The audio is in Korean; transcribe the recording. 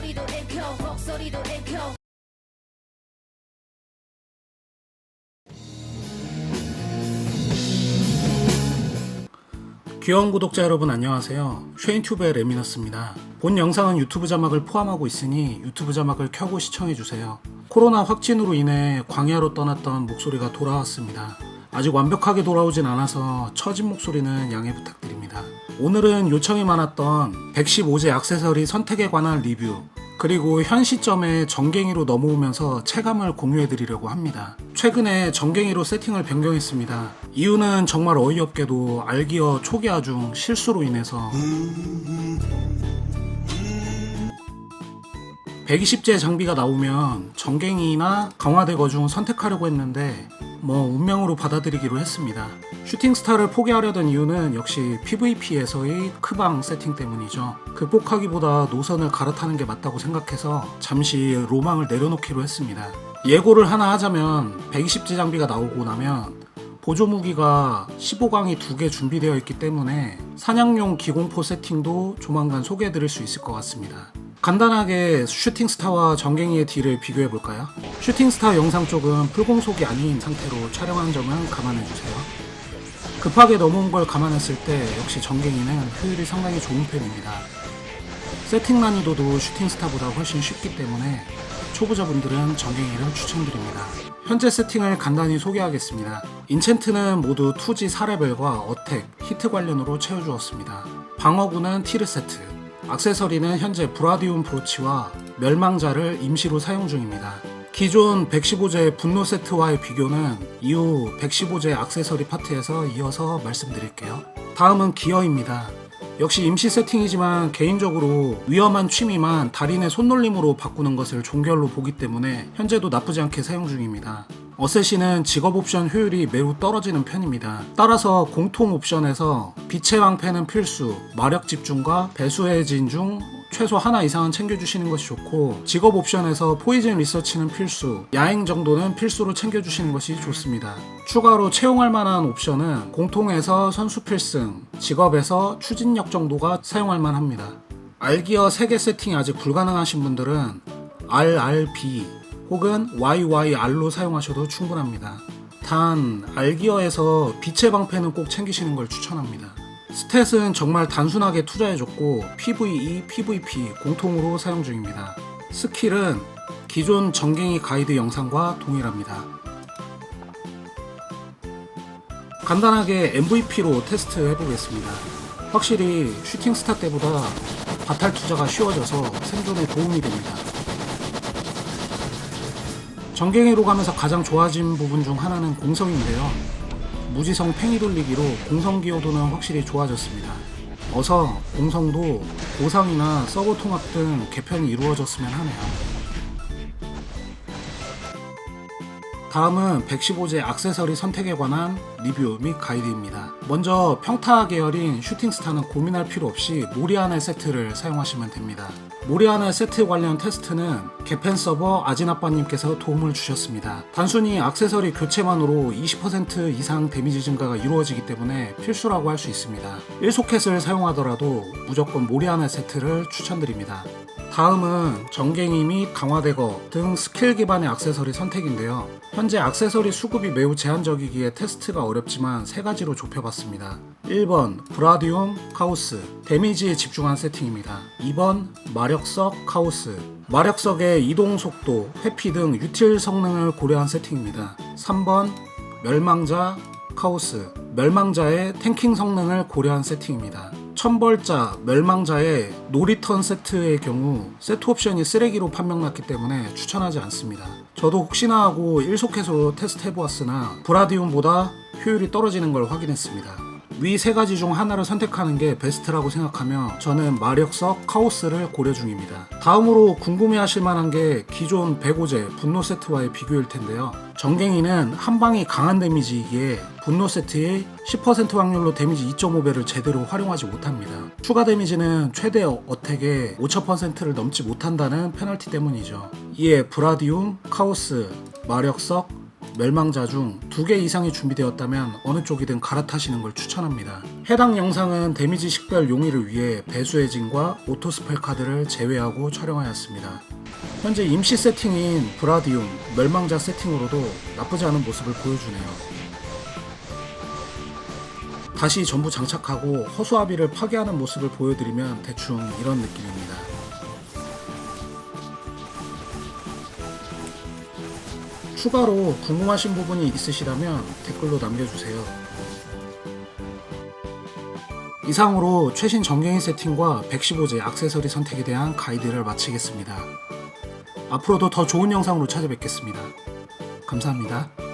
목소리도 잃고 목소리도 잃고. 귀여운 구독자 여러분 안녕하세요. 쉐인튜브의 레미너스입니다. 본 영상은 유튜브 자막을 포함하고 있으니 유튜브 자막을 켜고 시청해주세요. 코로나 확진으로 인해 광야로 떠났던 목소리가 돌아왔습니다. 아직 완벽하게 돌아오진 않아서 처진 목소리는 양해 부탁드립니다. 오늘은 요청이 많았던 115제 액세서리 선택에 관한 리뷰, 그리고 현 시점에 정갱이로 넘어오면서 체감을 공유해드리려고 합니다. 최근에 정갱이로 세팅을 변경했습니다. 이유는 정말 어이없게도 알기어 초기화 중 실수로 인해서 120제 장비가 나오면 정갱이나 강화대거 중 선택하려고 했는데 운명으로 받아들이기로 했습니다. 슈팅스타를 포기하려던 이유는 역시 PVP에서의 크방 세팅 때문이죠. 극복하기보다 노선을 갈아타는 게 맞다고 생각해서 잠시 로망을 내려놓기로 했습니다. 예고를 하나 하자면 120제 장비가 나오고 나면 보조 무기가 15강이 2개 준비되어 있기 때문에 사냥용 기공포 세팅도 조만간 소개해드릴 수 있을 것 같습니다. 간단하게 슈팅스타와 정갱이의 딜을 비교해볼까요? 슈팅스타 영상 쪽은 풀공속이 아닌 상태로 촬영한 점은 감안해주세요. 급하게 넘어온 걸 감안했을 때 역시 정갱이는 효율이 상당히 좋은 편입니다. 세팅 난이도도 슈팅스타보다 훨씬 쉽기 때문에 초보자분들은 정갱이를 추천드립니다. 현재 세팅을 간단히 소개하겠습니다. 인챈트는 모두 투지 4레벨과 어택, 히트 관련으로 채워주었습니다. 방어구는 티르 세트, 액세서리는 현재 브라디움 브로치와 멸망자를 임시로 사용 중입니다. 기존 115제 분노 세트와의 비교는 이후 115제 액세서리 파트에서 이어서 말씀드릴게요. 다음은 기어입니다. 역시 임시 세팅이지만 개인적으로 위험한 취미만 달인의 손놀림으로 바꾸는 것을 종결로 보기 때문에 현재도 나쁘지 않게 사용 중입니다. 어쌔신은 직업 옵션 효율이 매우 떨어지는 편입니다. 따라서 공통 옵션에서 빛의 방패는 필수, 마력 집중과 배수의 진 중 최소 하나 이상은 챙겨주시는 것이 좋고, 직업 옵션에서 포이즌 리서치는 필수, 야행 정도는 필수로 챙겨주시는 것이 좋습니다. 추가로 채용할 만한 옵션은 공통에서 선수 필승, 직업에서 추진력 정도가 사용할 만합니다. 알기어 3개 세팅이 아직 불가능하신 분들은 RRB 혹은 YYR로 사용하셔도 충분합니다. 단 알기어에서 빛의 방패는 꼭 챙기시는 걸 추천합니다. 스탯은 정말 단순하게 투자해줬고 PVE, PVP 공통으로 사용 중입니다. 스킬은 기존 정갱이 가이드 영상과 동일합니다. 간단하게 MVP로 테스트 해보겠습니다. 확실히 슈팅스타 때보다 바탈 투자가 쉬워져서 생존에 도움이 됩니다. 정갱이로 가면서 가장 좋아진 부분 중 하나는 공성인데요. 무지성 팽이 돌리기로 공성 기여도는 확실히 좋아졌습니다. 어서 공성도 보상이나 서버 통합 등 개편이 이루어졌으면 하네요. 다음은 115제 액세서리 선택에 관한 리뷰 및 가이드입니다. 먼저 평타 계열인 슈팅스타는 고민할 필요 없이 모리아넬 세트를 사용하시면 됩니다. 모리아넬 세트 관련 테스트는 개펜 서버 아진아빠님께서 도움을 주셨습니다. 단순히 액세서리 교체만으로 20% 이상 데미지 증가가 이루어지기 때문에 필수라고 할 수 있습니다. 1소켓을 사용하더라도 무조건 모리아넬 세트를 추천드립니다. 다음은 정갱이 및 강화대거 등 스킬 기반의 액세서리 선택인데요. 현재 액세서리 수급이 매우 제한적이기에 테스트가 어렵지만 3가지로 좁혀봤습니다. 1번 브라디움 카오스, 데미지에 집중한 세팅입니다. 2번 마력석 카오스, 마력석의 이동 속도, 회피 등 유틸 성능을 고려한 세팅입니다. 3번 멸망자 카오스, 멸망자의 탱킹 성능을 고려한 세팅입니다. 천벌자, 멸망자의 노리턴 세트의 경우 세트 옵션이 쓰레기로 판명났기 때문에 추천하지 않습니다. 저도 혹시나 하고 1소켓으로 테스트 해보았으나 브라디움보다 효율이 떨어지는 걸 확인했습니다. 위 3가지 중 하나를 선택하는 게 베스트라고 생각하며 저는 마력석 카오스를 고려 중입니다. 다음으로 궁금해하실 만한 게 기존 105제 분노 세트와의 비교일 텐데요. 정갱이는 한방이 강한 데미지이기에 분노 세트의 10% 확률로 데미지 2.5배를 제대로 활용하지 못합니다. 추가 데미지는 최대 어택의 5000%를 넘지 못한다는 페널티 때문이죠. 이에 브라디움, 카오스, 마력석, 멸망자 중 2개 이상이 준비되었다면 어느 쪽이든 갈아타시는 걸 추천합니다. 해당 영상은 데미지 식별 용의를 위해 배수의 진과 오토 스펠 카드를 제외하고 촬영하였습니다. 현재 임시 세팅인 브라디움, 멸망자 세팅으로도 나쁘지 않은 모습을 보여주네요. 다시 전부 장착하고 허수아비를 파괴하는 모습을 보여드리면 대충 이런 느낌입니다. 추가로 궁금하신 부분이 있으시다면 댓글로 남겨주세요. 이상으로 최신 정갱이 세팅과 115제 액세서리 선택에 대한 가이드를 마치겠습니다. 앞으로도 더 좋은 영상으로 찾아뵙겠습니다. 감사합니다.